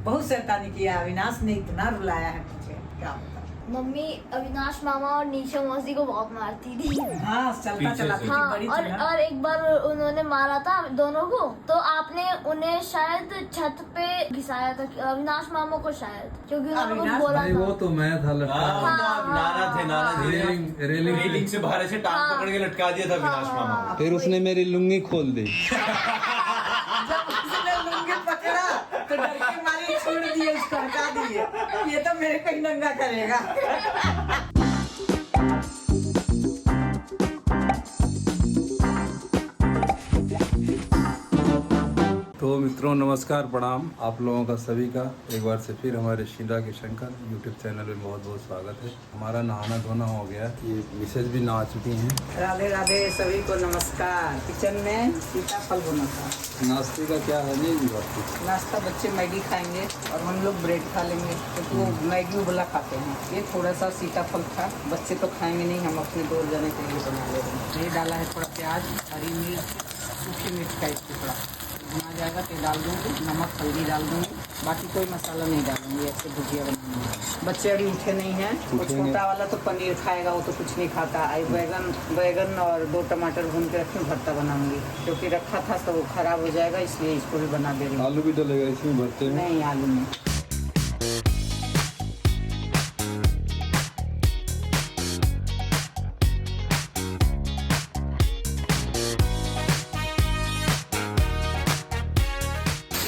बहुत शैतानी किया अविनाश ने, इतना रुलाया है मुझे क्या बता। मम्मी अविनाश मामा और नीशा मौसी को बहुत मारती थी। हाँ चलता चलाती थी, हाँ, बड़ी थी ना। और एक बार उन्होंने मारा था दोनों को, तो आपने उन्हें शायद छत पे घिसाया था, अविनाश मामा को शायद, क्योंकि उन्होंने कुछ अविनाश बोला नहीं, था। वो तो मैं था लटका। नाना थे रेलिंग से बाहर से टांग पकड़ के लटका दिया था अविनाश मामा। फिर उसने मेरी लुंगी खोल दी। जब उसने लुंगी पकड़ा तो डर के मारे छोड़ दिए, उसको हटा दिए, ये तो मेरे को ही नंगा करेगा। तो मित्रों नमस्कार प्रणाम, आप लोगों का सभी का एक बार से फिर हमारे शीला किशन का यूट्यूब चैनल में बहुत बहुत स्वागत है। हमारा नहाना धोना हो गया, ये मिसेज भी नहा चुकी हैं। राधे राधे सभी को नमस्कार। किचन में सीताफल बना था। नाश्ते का क्या है नहीं बात? नाश्ता बच्चे मैगी खाएंगे और हम लोग ब्रेड खा लेंगे, क्योंकि वो मैगी उबला खाते हैं। ये थोड़ा सा सीताफल था, बच्चे तो खाएंगे नहीं, हम अपने 2 जने के लिए बना ले रहे हैं। ये डाला है थोड़ा प्याज, हरी मिर्च, सूखी मिर्च का एक टुकड़ा आ जाएगा तो डाल दूँगी, नमक हल्दी डाल दूँगी, बाकी कोई मसाला नहीं डालूंगी। ऐसे भुजिया बनाऊंगी। बच्चे अभी उठे नहीं हैं। वो छोटा वाला तो पनीर खाएगा, वो तो कुछ नहीं खाता। आई बैगन और 2 टमाटर भून के रखी, भरता बनाऊंगी, क्योंकि रखा था तो वो खराब हो जाएगा, इसलिए इसको भी बना दे रही हूँ। आलू भी डलेगा इसमें भरते में? नहीं, आलू में।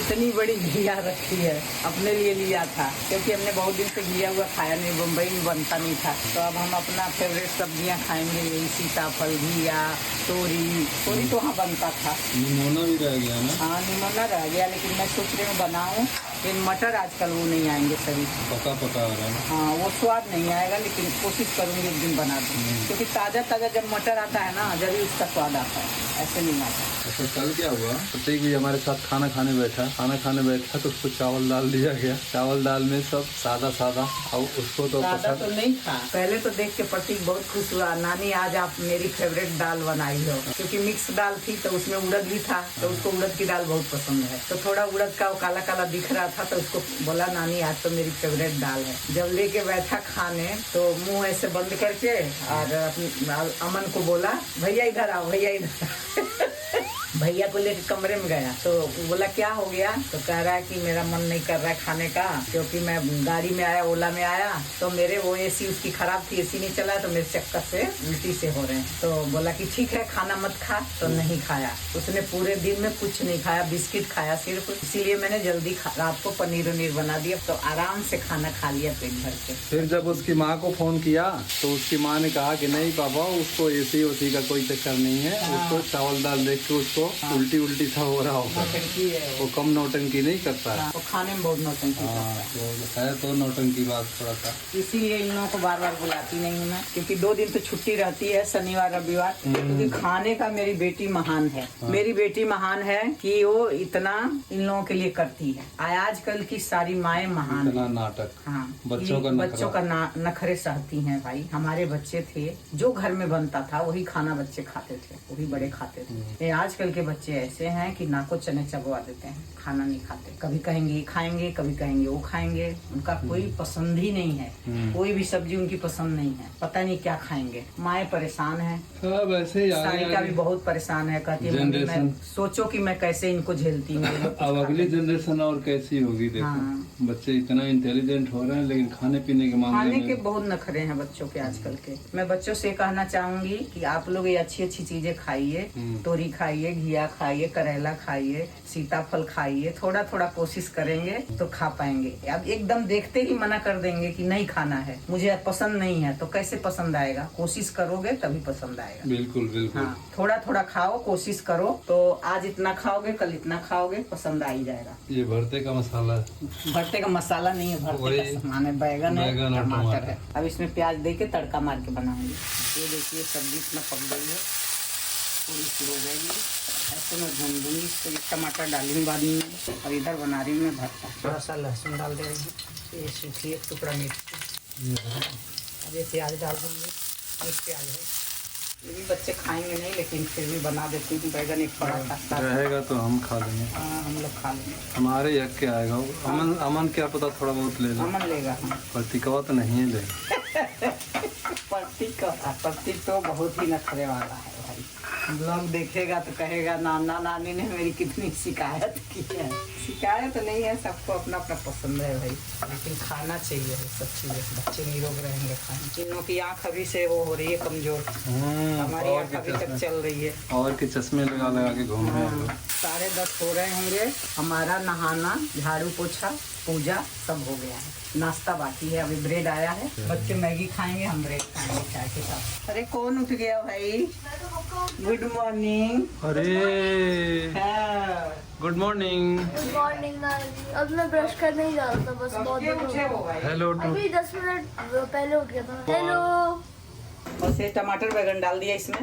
इतनी बड़ी घिया रखी है, अपने लिए लिया था, क्योंकि हमने बहुत दिन से घिया हुआ खाया नहीं, मुंबई में बनता नहीं था। तो अब हम अपना फेवरेट सब्जियां खाएंगे, यही सीताफल, घिया, तोरी तो वहाँ बनता था। निमोना भी रह गया ना? हाँ, निमोना रह गया, लेकिन मैं सोच रही हूँ बनाऊँ। लेकिन मटर आजकल वो नहीं आएंगे सभी, पका आ रहा है। हाँ, वो स्वाद नहीं आएगा, लेकिन कोशिश करूँगी एक दिन बना दूँ, क्योंकि ताज़ा ताज़ा जब मटर आता है ना, जब ही उसका स्वाद आता है, ऐसे नहीं आता। अच्छा, कल क्या हुआ? प्रतीक भी हमारे साथ खाना खाने बैठा तो उसको चावल डाल दिया गया। चावल दाल में सब सादा और उसको तो सादा तो नहीं था। पहले तो देख के प्रतीक बहुत खुश हुआ, नानी आज आप मेरी फेवरेट दाल बनाई हो, क्योंकि मिक्स दाल थी तो उसमें उड़द भी था, तो उसको उड़द की दाल बहुत पसंद है। तो थोड़ा उड़द का काला काला दिख रहा था, तो उसको बोला नानी आज तो मेरी फेवरेट दाल है। जब लेके बैठा खाने तो मुंह ऐसे बंद करके और अमन को बोला भैया इधर आओ, भैया इधर भैया को लेकर कमरे में गया तो बोला क्या हो गया, तो कह रहा है कि मेरा मन नहीं कर रहा है खाने का, क्योंकि मैं गाड़ी में आया, ओला में आया, तो मेरे वो एसी उसकी खराब थी, एसी नहीं चला, तो मेरे चक्कर से उल्टी से हो रहे हैं। तो बोला कि ठीक है खाना मत खा, तो नहीं खाया। उसने पूरे दिन में कुछ नहीं खाया, बिस्किट खाया सिर्फ, इसीलिए मैंने जल्दी रात को पनीर वनीर बना दिया, तो आराम से खाना खा लिया पेट भर के। फिर जब उसकी माँ को फोन किया तो उसकी माँ ने कहा कि नहीं पापा, उसको एसी ओसी का कोई चक्कर नहीं है, उसको चावल दाल देख के उसको उल्टी सा हो रहा होगा, वो कम नौटंकी नहीं करता है। वो खाने में बहुत नौटंकी करता है। तो है तो नौटंकी बात थोड़ा सा, इसीलिए इन लोगों को बार बार बुलाती नहीं हूँ मैं, क्योंकि 2 दिन तो छुट्टी रहती है, शनिवार रविवार, क्योंकि खाने का मेरी बेटी महान है। मेरी बेटी महान है कि वो इतना इन लोगों के लिए करती है। आजकल की सारी माएँ महान इतना है। नाटक, हाँ, बच्चों का नखरे सहती हैं भाई। हमारे बच्चे थे, जो घर में बनता था वही खाना बच्चे खाते थे, वही बड़े खाते थे। आजकल के बच्चे ऐसे हैं कि नाको चने चबवा देते हैं, खाना नहीं खाते। कभी कहेंगे ये खाएंगे, कभी कहेंगे वो खाएंगे, उनका कोई पसंद ही नहीं है, कोई भी सब्जी उनकी पसंद नहीं है, पता नहीं क्या खाएंगे। माएँ परेशान है, सब ऐसे ही सारिका भी बहुत परेशान है, कहती है मम्मी मैं सोचो कि मैं कैसे इनको झेलती हूँ। अब अगली जनरेशन और कैसी होगी देखो। हाँ। बच्चे इतना इंटेलिजेंट हो रहे हैं, लेकिन खाने पीने के मामले खाने में के बहुत नखरे हैं बच्चों के आजकल के। मैं बच्चों से कहना चाहूंगी कि आप लोग ये अच्छी अच्छी चीजें खाइए, तोरी खाइए, घिया खाइए, करेला खाइए, सीताफल खाइए, थोड़ा थोड़ा कोशिश करेंगे तो खा पाएंगे। अब एकदम देखते ही मना कर देंगे कि नहीं खाना है, मुझे पसंद नहीं है, तो कैसे पसंद आएगा? कोशिश करोगे तभी पसंद आएगा। बिल्कुल बिल्कुल। हाँ, थोड़ा थोड़ा खाओ, कोशिश करो, तो आज इतना खाओगे कल इतना खाओगे, पसंद आ ही जाएगा। ये भरते का मसाला है। भरते का मसाला नहीं है, भरते का सामान है, बैगन है, और टमाटर है। अब इसमें प्याज दे के तड़का मार के बनाऊंगी। ये देखिए सब्जी इतना पक गई है, थोड़ी सी हो जाएगी, ऐसे मैं भून दूंगी। तो ये टमाटर डालूंगी बाद में, और इधर बना रही हूँ मैं भरता। थोड़ा सा लहसुन डाल दे रही हूँ, ये सूखी एक टुकड़ा मिर्च, अब ये प्याज डाल दूंगी। एक प्याज है, ये भी बच्चे खाएंगे नहीं, लेकिन फिर भी बना देती हूँ। बैगन एक पड़ा था, रहेगा तो हम खा लेंगे। हाँ, हम लोग खा लेंगे। हमारे यक के आएगा वो। अमन क्या पता थोड़ा बहुत ले ले, अमन लेगा। हाँ। प्रतीकवा तो नहीं ले। प्रतीक तो बहुत ही नखरे वाला है भाई। ब्लॉग देखेगा तो कहेगा नाना नानी ने मेरी कितनी शिकायत की है। शिकायत नहीं है, सबको अपना अपना पसंद है भाई, लेकिन खाना चाहिए सब चीज़ें। बच्चे निरोग रहेंगे खाने। इन लोग की आँख अभी से वो हो रही है कमजोर, हमारी आँख अभी तक चल रही है। और के चश्मे लगा लगा के घूम रहे हैं। 10:30 हो रहे होंगे। हमारा नहाना, झाड़ू पोछा, पूजा सब हो गया है। नाश्ता बाकी है, अभी ब्रेड आया है। बच्चे मैगी खाएंगे, हम ब्रेड खाएंगे चाय के साथ। अरे कौन उठ गया भाई? Good morning. अरे गुड मॉर्निंग। गुड मॉर्निंग नानी। अब मैं ब्रश करने ही जा रहा था, बस बहुत देर हो उठे गई। हो भाई? हेलो टू। अभी 10 मिनट पहले उठ गया था। हेलो। बस ये टमाटर बैगन डाल दिया इसमें,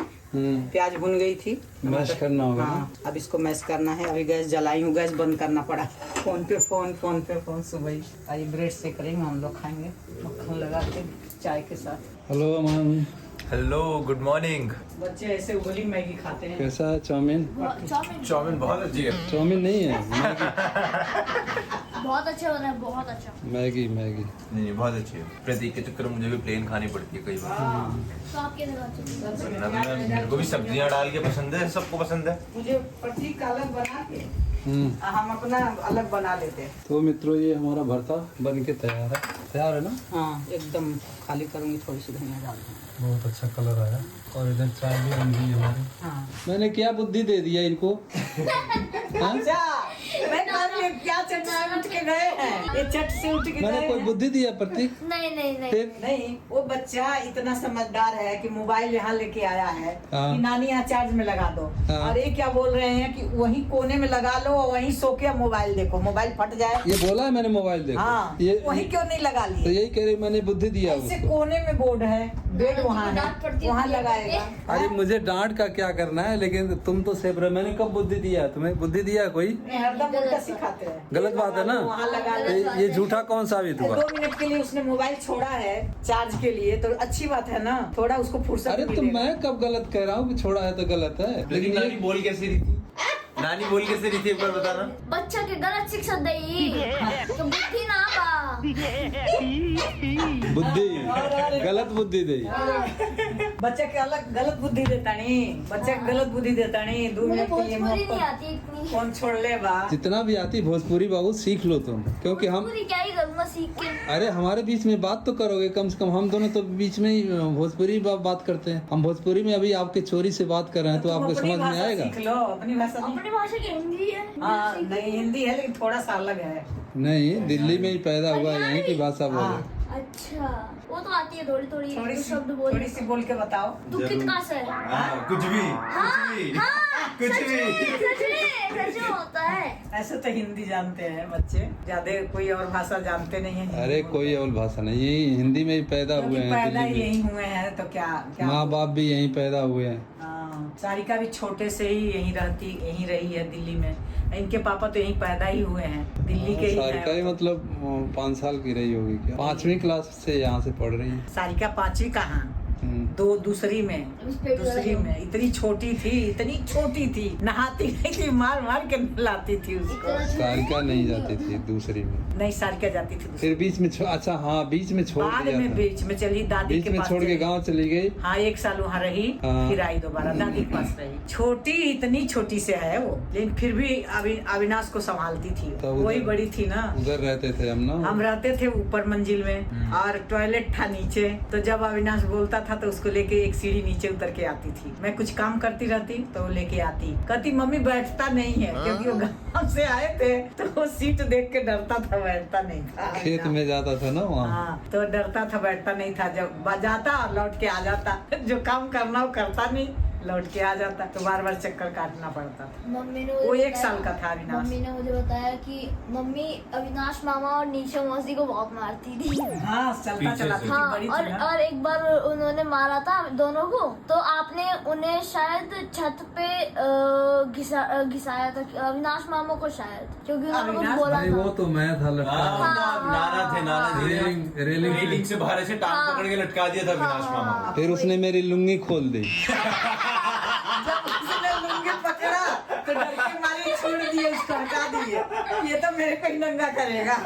प्याज भुन गई थी। मैश करना होगा। हाँ, अब इसको मैश करना है। अभी गैस जलाई हूँ, गैस बंद करना पड़ा। फोन पे फोन सुबह ही। आज ब्रेड से करेंगे, हम लोग खाएंगे मक्खन लगा के चाय के साथ। हेलो अमन, हेलो, गुड मॉर्निंग। बच्चे ऐसे उबली मैगी खाते हैं। कैसा है चाउमीन? चाउमीन चाउमीन बहुत अच्छी है। चाउमीन नहीं है, बहुत अच्छा बना है, बहुत अच्छा। Maggi Maggi. नहीं, बहुत अच्छी है। प्रतीक के चक्कर में मुझे भी प्लेन खानी पड़ती है कई बार। तो आपके जगह मेरे को भी सब्जियां डाल के पसंद है, सबको पसंद है। मुझे प्रतीक अलग बना के हम अपना अलग बना लेते हैं। तो मित्रों, ये हमारा भरता बन के तैयार है ना? हाँ, एकदम खाली करूंगी, थोड़ी सी धनिया डाल दूंगी। बहुत अच्छा कलर आया। और इधर चाय भी बन गई हमारी। हाँ। मैंने क्या बुद्धि दे दिया इनको? हाँ? मैं क्या चट से उठ के गए हैं, ये चट से उठ के मैंने गए कोई हैं। बुद्धि दिया प्रतीक? नहीं नहीं नहीं। फिर नहीं, वो बच्चा इतना समझदार है कि मोबाइल यहाँ लेके आया है हाँ। कि नानी यहाँ चार्ज में लगा दो। हाँ। और ये क्या बोल रहे हैं कि वहीं कोने में लगा लो और वहीं सो के मोबाइल देखो, मोबाइल फट जाए। ये बोला है मैंने मोबाइल देखो। हाँ, ये वहीं क्यों नहीं लगा तो लिए? यही कह रही मैंने बुद्धि दिया ऐसे उसको। कोने में बोर्ड है, बेड वहाँ डांट पड़ती है, है वहाँ मुझे। लगाएगा। अरे मुझे डांट का क्या करना है, लेकिन तुम तो सेब रहे। मैंने कब बुद्धि दिया है तुम्हें? बुद्धि दिया है कोई? नहीं, हरदम उल्टा सिखाते हैं। गलत बात है ना? वहाँ लगा तो लो। ये झूठा कौन साबित हुआ? 2 मिनट के लिए उसने मोबाइल छोड़ा है चार्ज के लिए, तो अच्छी बात है ना, थोड़ा उसको फुर्सत अरे तो मिलेगा। मैं कब गलत कह रहा हूँ कि छोड़ा है तो गलत है? लेकिन नानी बोल कैसे रही थी? नानी बोल कैसे रही थी, एक बार बताना। बच्चा के गलत शिक्षा दई तो बुद्धि ना बा। बुद्धि गलत बुद्धि दे। बच्चे के अलग गलत बुद्धि देता नहीं, बच्चे के गलत बुद्धि देता नहीं। 2 मुझे मिनट के लिए भोजपुरी मुंह नहीं आती इतनी। फोन छोड़ ले बा। जितना भी आती भोजपुरी बाबू सीख लो तुम, क्योंकि हम भोजपुरी क्या ही करूँगा सीख के। अरे हमारे बीच में बात तो करोगे कम से कम। हम दोनों तो बीच में ही भोजपुरी बात करते हैं। हम भोजपुरी में अभी आपके चोरी से बात कर रहे हैं, तो तुम आपको अपनी समझ में भाषा आएगा? सीख लो, अपनी भाषा नहीं। अपनी भाषा की हिंदी है। हाँ, नहीं हिंदी है लेकिन थोड़ा सा अलग है। नहीं, दिल्ली में ही पैदा हुआ, यहीं की भाषा बोलो। हाँ, अच्छा, वो तो आती है थोड़ी थोड़ी थोड़ी सी शब्द बोल। थोड़ी सी बोल के बताओ। तू कितना से? हाँ, कुछ भी, हाँ, कुछ भी, हाँ, कुछ सच भी। में सच में होता है। ऐसे तो हिंदी जानते हैं बच्चे, ज्यादा कोई और भाषा जानते नहीं है। अरे कोई और भाषा नहीं, यही हिंदी में ही पैदा हुए क्योंकि हैं पैदा ही दिल्ली यही हुए हैं, तो क्या क्या में। माँ बाप भी यहीं पैदा हुए हैं। हाँ, सारिका भी छोटे से ही यहीं रही है दिल्ली में। इनके पापा तो यहीं पैदा ही हुए हैं, दिल्ली के ही सारिका ही हैं। मतलब 5 साल की रही होगी क्या? 5वीं क्लास से यहाँ से पढ़ रही है। सारिका 5वीं कहाँ, दूसरी में इतनी छोटी थी, नहाती नहीं थी, मार मार के नहलाती थी उसको। सारिका नहीं जाती थी दूसरी में। नहीं, सारिका जाती थी दूसरी। फिर बीच में अच्छा हाँ, बीच में छोड़ बाद दिया में था। बीच में चली दादी बीच के में पास छोड़ के चली। गांव चली गई। हाँ, 1 साल वहाँ रही, हाँ। फिर आई दोबारा दादी के पास रही। छोटी, इतनी छोटी से है वो, लेकिन फिर भी अविनाश को संभालती थी। तो उधर- वही बड़ी थी ना। उधर रहते थे हम ना। हम रहते थे ऊपर मंजिल में और टॉयलेट था नीचे, तो जब अविनाश बोलता था तो उसको लेके एक सीढ़ी नीचे उतर के आती थी। मैं कुछ काम करती रहती तो वो लेके आती, कहती मम्मी बैठता नहीं है, क्योंकि वो गाँव से आए थे तो वो सीट देख के डरता था, बैठता नहीं था। खेत में जाता था ना वहाँ। हाँ, तो डरता था, बैठता नहीं था। जब जाता और लौट के आ जाता। जो काम करना वो करता नहीं, लौट के आ जाता, तो बार बार चक्कर काटना पड़ता था। मम्मी ने वो मुझे 1 साल का था अविनाश। मम्मी ने मुझे बताया कि मम्मी अविनाश मामा और नीशा मौसी को बहुत मारती थी। हाँ, चलता चलाती थी, हाँ, बड़ी थी ना। और एक बार उन्होंने मारा था दोनों को, तो आपने उन्हें शायद छत पे घिसाया था, अविनाश मामा को शायद, क्योंकि उन्होंने कुछ अविनाश बोला नहीं वो था। तो मैं था लटका नाना थे रेलिंग से बाहर ऐसे टांग पकड़ के लटका दिया था अविनाश मामा। फिर उसने मेरी लुंगी खोल दी। जब उसने लुंगी पकड़ा तो डर के मारे छोड़ दिए, उसको हटा दिए, ये तो मेरे को ही नंगा करेगा।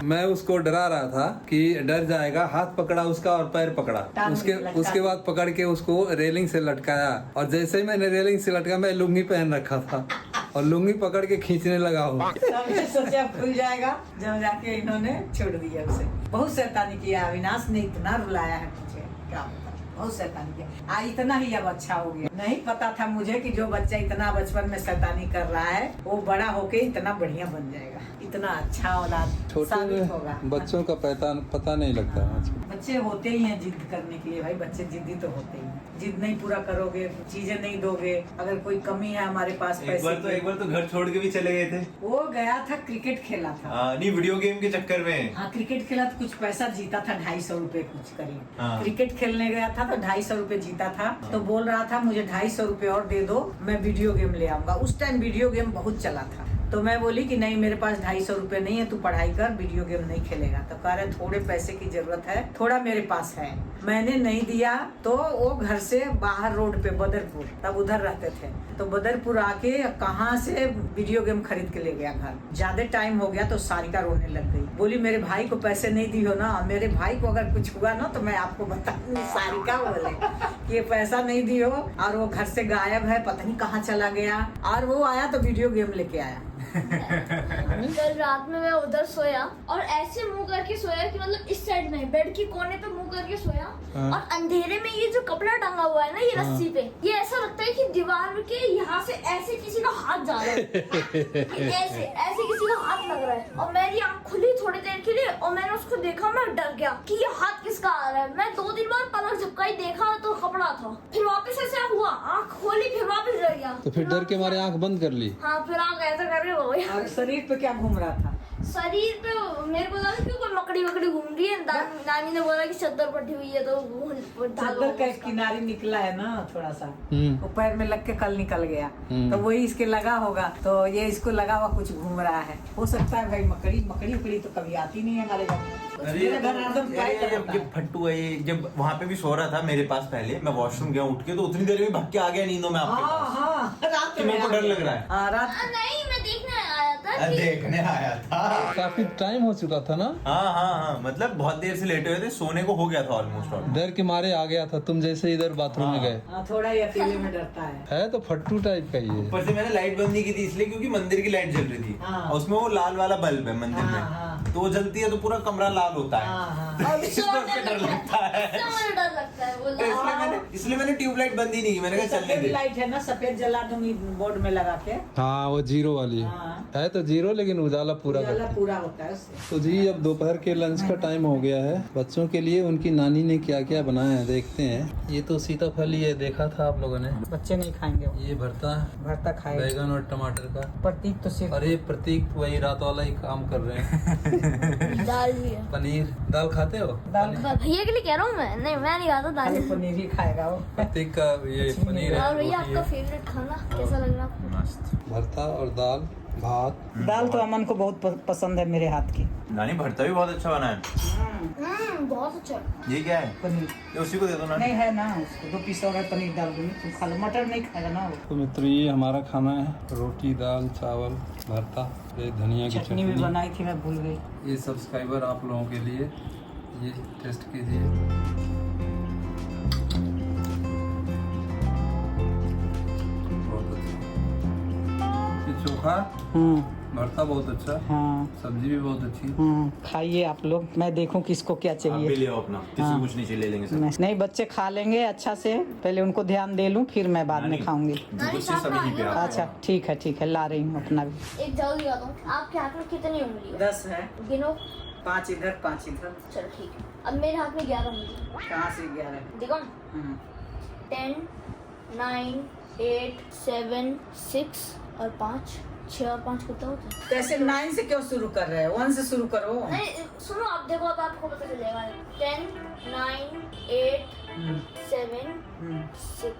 मैं उसको डरा रहा था कि डर जाएगा, हाथ पकड़ा उसका और पैर पकड़ा, टांग लटका उसके बाद पकड़ के उसको रेलिंग से लटकाया, और जैसे ही मैंने रेलिंग से लटका, मैं लुंगी पहन रखा था और लुंगी पकड़ के खींचने लगा हूँ। हमने सोचा खुल जाएगा, जब जाके इन्होंने छोड़ दिया उसे। बहुत शैतानी किया अविनाश ने, इतना रुलाया है मुझे, क्या बता, बहुत शैतानी किया। इतना ही अब अच्छा हो गया। नहीं पता था मुझे कि जो बच्चा इतना बचपन में शैतानी कर रहा है, वो बड़ा होके इतना बढ़िया बन जाएगा, इतना अच्छा औलाद साबित होगा। छोटे बच्चों का पता नहीं लगता है। बच्चे होते ही हैं जिद करने के लिए, भाई बच्चे जिद्दी तो होते ही हैं। जिद नहीं पूरा करोगे, चीजें नहीं दोगे, अगर कोई कमी है हमारे पास पैसे एक बार तो घर छोड़ के भी चले गए थे। वो गया था, क्रिकेट खेला था। नहीं, वीडियो गेम के चक्कर में। हाँ, क्रिकेट खेला तो कुछ पैसा जीता था, 250 रुपए कुछ करीब। हाँ। क्रिकेट खेलने गया था तो 250 रुपए जीता था, तो बोल रहा था मुझे 250 रुपए और दे दो, मैं वीडियो गेम ले आऊंगा। उस टाइम वीडियो गेम बहुत चला था, तो मैं बोली कि नहीं, मेरे पास 250 रुपए नहीं है, तू पढ़ाई कर, वीडियो गेम नहीं खेलेगा। तो कह रहे थोड़े पैसे की जरूरत है, थोड़ा मेरे पास है। मैंने नहीं दिया, तो वो घर से बाहर रोड पे बदरपुर, तब उधर रहते थे, तो बदरपुर आके कहाँ से वीडियो गेम खरीद के ले गया घर। ज्यादा टाइम हो गया तो सारिका रोने लग गई, बोली मेरे भाई को पैसे नहीं दी हो ना, मेरे भाई को अगर कुछ हुआ ना तो मैं आपको बताऊंगी। सारिका बोले कि ये पैसा नहीं दी हो, और वो घर से गायब है, पता नहीं कहाँ चला गया, और वो आया तो वीडियो गेम लेके आया। कल रात में मैं उधर सोया और ऐसे मुंह करके सोया कि मतलब इस साइड में बेड के कोने पे मुंह करके सोया, और अंधेरे में ये जो कपड़ा टंगा हुआ है ना, ये रस्सी पे, ये ऐसा लगता है कि दीवार के यहाँ से ऐसे किसी का हाथ जा रहा है, ऐसे किसी का हाथ लग रहा है। और मेरी आँख खुली थोड़ी देर के लिए, और मैंने उसको देखा, मैं डर गया कि ये हाथ किसका आ रहा है। मैं 2 दिन बाद पलक झपकाई, देखा तो कपड़ा था, फिर वापस ऐसा हुआ, आँख खोली, फिर वापस डर गया। तो फिर डर के मारे आंख बंद कर ली। हाँ, फिर आँख ऐसा करके हो गया। और शरीर पे क्या घूम रहा था? शरीर पे मेरे को लगा कि कोई मकड़ी वकड़ी घूम रही है। नानी ने बोला कि चद्दर पटी हुई है, तो चद्दर का एक किनारी निकला है ना थोड़ा सा, वो पैर में लग के कल निकल गया, तो वही इसके लगा होगा, तो ये इसको लगा हुआ कुछ घूम रहा है। हो सकता है भाई मकड़ी उकड़ी तो कभी आती नहीं है हमारे घर। मेरे घर एकदम टाइट रहता है। फट्टू है ये, जब वहाँ पे भी सो रहा था मेरे पास, पहले मैं वॉशरूम गया उठ के, तो उतनी देर में भाग के आ गया नींदों में आपके पास। हाँ, रात कि मेरे को डर लग रहा है। हाँ, रात नहीं, मैं देखने आया था कि देखने आया था। काफी टाइम हो चुका था ना। हाँ, मतलब बहुत देर से लेटे हुए थे, सोने को हो गया था ऑलमोस्ट। डर के मारे आ गया था, तुम जैसे इधर बाथरूम में गए। हाँ, थोड़ा ही अकेले में डरता है। तो फट्टू टाइप का ही है। ऊपर से मैंने लाइट बंद नहीं की थी, इसलिए क्योंकि मंदिर की लाइट जल रही थी, हाँ। और उसमें वो लाल वाला बल्ब है मंदिर हाँ, में, हाँ। तो वो जलती है तो पूरा कमरा लाल होता है। हाँ, हाँ। और इससे मुझे डर लगता है। मुझे डर लगता है, तो इसलिए मैंने ट्यूबलाइट बंद ही नहीं की, मैंने कहा चलने सफेद दे। लाइट है ना, सफेद जला दूंगी बोर्ड में लगा के। हाँ, वो 0 वाली हाँ। है तो 0, लेकिन उजाला पूरा उजाला करता है। पूरा होता है उससे। तो जी अब दोपहर के लंच का टाइम हो गया है। बच्चों के लिए उनकी नानी ने क्या क्या बनाया है देखते हैं। ये तो सीताफल ही है, देखा था आप लोगों ने। बच्चे नहीं खाएंगे, ये भरता खाएगा। बैगन और टमाटर का। प्रतीक तो सिर्फ, अरे प्रतीक वही रात वाला ही काम कर रहे हैं। दाल भी है। पनीर दाल खाते हो? दाल भैया के लिए कह रहा हूँ मैं, नहीं मैं नहीं खाता दाल। खाली पनीर ही खाएगा वो। प्रतीक का ये पनीर है, और भैया रोटी आपका है, फेवरेट खाना कैसा लग रहा है आपको? मस्त। भरता और दाल भात। दाल तो अमन को बहुत पसंद है मेरे हाथ की। नानी भरता भी बहुत अच्छा बना है। बहुत अच्छा। ये क्या है? पनीर ये उसी को दे दो ना। नहीं है ना, उसको 2 पीस और पनीर डाल दूंगी, तुम खा लो। मटर नहीं खाएगा ना वो। तो मित्रों ये हमारा खाना है, रोटी दाल चावल भरता, ये धनिया की चटनी भी चटनी। बनाई थी, मैं भूल गई। ये सब्सक्राइबर आप लोगों के लिए, ये टेस्ट कीजिए। बहुत अच्छा। ये चोखा भरता बहुत अच्छा, हाँ, सब्जी भी बहुत अच्छी। खाइए आप लोग, मैं देखूं किसको क्या आप भी चाहिए। ले आओ अपना, किसी को कुछ नहीं चाहिए, ले लेंगे सब। नहीं, बच्चे खा लेंगे अच्छा से, पहले उनको ध्यान दे लूं, फिर मैं बाद में खाऊंगी। जो कुछ चाहिए सभी नहीं पे आप। अच्छा ठीक है, ला रही हूँ अपना भी। एक जल्दी दिखा दो, आपके हाथ में कितनी उंगली है? 10 है, गिनो। 5 इधर 5 इधर। चलो ठीक है, अब मेरे हाथ में 11 उंगली। कहाँ से 11? देखो 10 9 8 7 6 और 5 6 और 5 कितना होता है? तो ऐसे 9 से क्यों शुरू कर रहे हैं? 1 से शुरू करो। नहीं सुनो, आप देखो तो आपको पता चलेगा। 10 9 8 7 6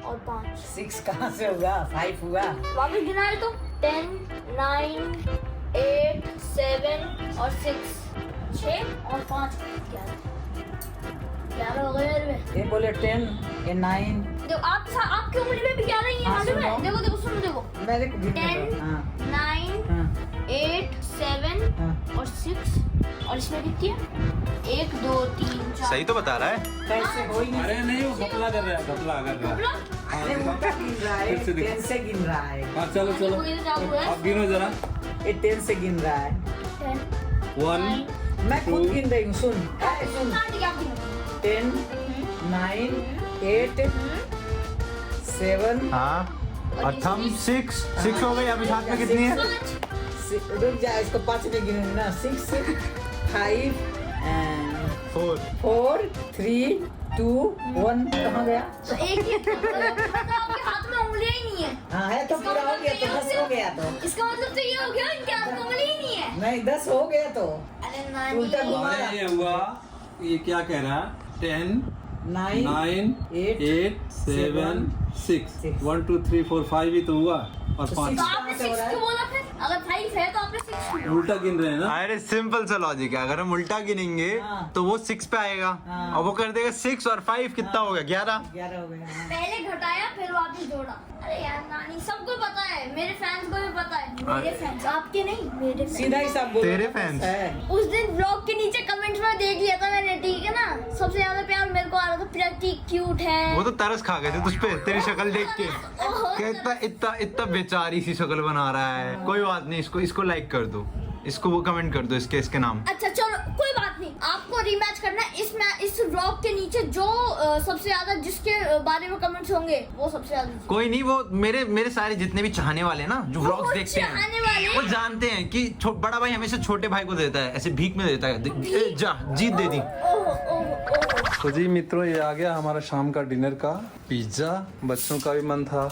और 5। 6 कहाँ से होगा? 5 हुआ। वापस गिनाए तो 10 9 8 7 और 6 6 और 5 11 हो गए मेरे में। ये बोले 10, ये 9। देखो आपकी उंगली में भी 11 ही है, मालूम है? देखो देखो सुनो देखो। मेरे को गिनने 10 दो। हाँ, 9 8 7 हाँ। और 6 और इसमें कितनी है? 1 2 3 4। सही तो बता रहा है। कैसे हो ही नहीं। अरे नहीं, वो घपला कर रहा है, घपला कर रहा है। अरे उल्टा गिन रहा है, फिर से दिखा। 10 से गिन रहा है। हाँ चलो चलो, वो इधर जाओ है। आप गिनो जरा। ये 10 से गिन रहा है। 10 1 9 मैं खुद गिन रही हूँ, सुन। सुन। 10 9 8 7 हाँ और थम 6 हो गई। अभी साथ में कितनी है? 5 रुक जा, इसको 5 में गिनूंगी ना। 6 5 4 3 2 1 कहाँ गया? तो एक ही मतलब आपके हाथ में उंगलियां ही नहीं है। हाँ है तो पूरा हो गया, तो 10 हो गया तो। इसका मतलब तो ये हो गया इनके हाथ में उंगली ही नहीं है। नहीं 10 हो गया तो। अरे नानी उल्टा घुमा। अरे ये हुआ, ये क्या कह रहा है? 10 9 9 8 7 6 1 2 3 4 5 ही तो हुआ, और तो 5 तो आपने 6 क्यों बोला फिर? अगर 5 है तो आपने 6 क्यों? उल्टा गिन रहे हैं ना। अरे सिंपल सा लॉजिक है। अगर हम उल्टा गिनेंगे हाँ। तो वो 6 पे आएगा हाँ। और वो कर देगा 6 और 5 कितना हो गया? 11। 11 हो गया। हाँ। पहले घटाया फिर वापस जोड़ा। अरे यार नानी सबको पता है, मेरे फैंस को भी पता है। मेरे फैंस, आपके नहीं, मेरे फैंस। सीधा हिसाब बोलो। तेरे फैंस। है। उस दिन ब्लॉग के नीचे कमेंट्स में देख लिया था मैंने, ठीक है ना? सबसे ज्यादा प्यार मेरे को आ रहा था, प्रतीक क्यूट है। वो तो तरस खा गए थे तुझ पे, तेरी शक्ल देख के। ओहो, क्या इतना बेचारी सी शक्ल बना रहा है। कोई बात नहीं, इसको लाइक कर दो, इसको वो कमेंट कर दो इसके नाम। अच्छा चलो कोई बात नहीं, आपको रीमैच करना है। इस व्लॉग के नीचे जो सबसे ज्यादा जिसके बारे में कमेंट्स होंगे वो सबसे ज्यादा जीतेगा। कोई नहीं, वो मेरे सारे जितने भी चाहने वाले हैं ना, जो व्लॉग्स देखते चाहने वाले? हैं, वो जानते हैं कि बड़ा भाई हमेशा छोटे भाई को देता है, ऐसे भीख में देता है। जा जीत दे दी। ओह ओह ओह। तो जी मित्रों, ये आ गया हमारा शाम का डिनर का पिज्जा। बच्चों का भी मन था,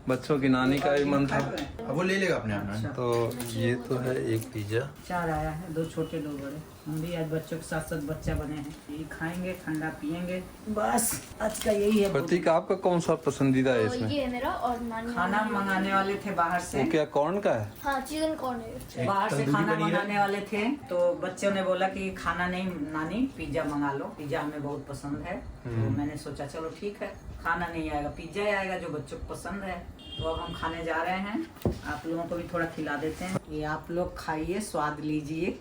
बच्चों की नानी का भी मन था, अब वो ले लेगा अपने आप। तो ये तो है एक पिज्जा। 4 आया है, 2 छोटे 2 बड़े। हम भी आज बच्चों के साथ साथ बच्चा बने हैं। ये खाएंगे, ठंडा पियेंगे, बस आज का यही है। प्रतीक, आपका कौन सा पसंदीदा है इसमें? ये है मेरा, और नानी खाना मंगाने वाले थे बाहर से। वो क्या कॉर्न का है? हाँ चिकन कॉर्न है। बाहर से खाना मंगाने वाले थे तो बच्चों ने बोला कि खाना नहीं नानी, पिज्जा मंगा लो। पिज्जा हमें बहुत पसंद है, तो मैंने सोचा चलो ठीक है, खाना नहीं आएगा, पिज्जा ही आएगा जो बच्चों को पसंद है। तो अब हम खाने जा रहे हैं, आप लोगों को भी थोड़ा खिला देते हैं। ये आप लोग खाइए, स्वाद लीजिए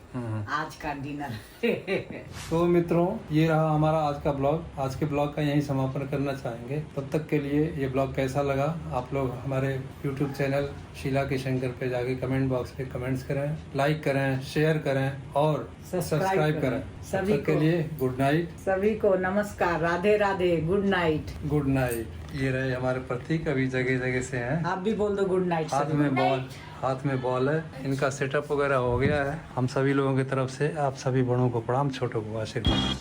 आज का डिनर। तो मित्रों, ये रहा हमारा आज का ब्लॉग। आज के ब्लॉग का यहीं समापन करना चाहेंगे। तब तक के लिए ये ब्लॉग कैसा लगा, आप लोग हमारे YouTube चैनल शीला के शंकर पे जाके कमेंट बॉक्स पे कमेंट्स करें, लाइक करें, शेयर करें और सब्सक्राइब करें। सभी तब तक के को। लिए गुड नाइट। सभी को नमस्कार, Radhe Radhe, good night. Good night. ये रहे हमारे प्रतीक, अभी जगह जगह से हैं। आप भी बोल दो गुड नाइट। हाथ में बॉल है, इनका सेटअप वगैरह हो गया है। हम सभी लोगों की तरफ से आप सभी बड़ों को प्रणाम, छोटों को आशीर्वाद।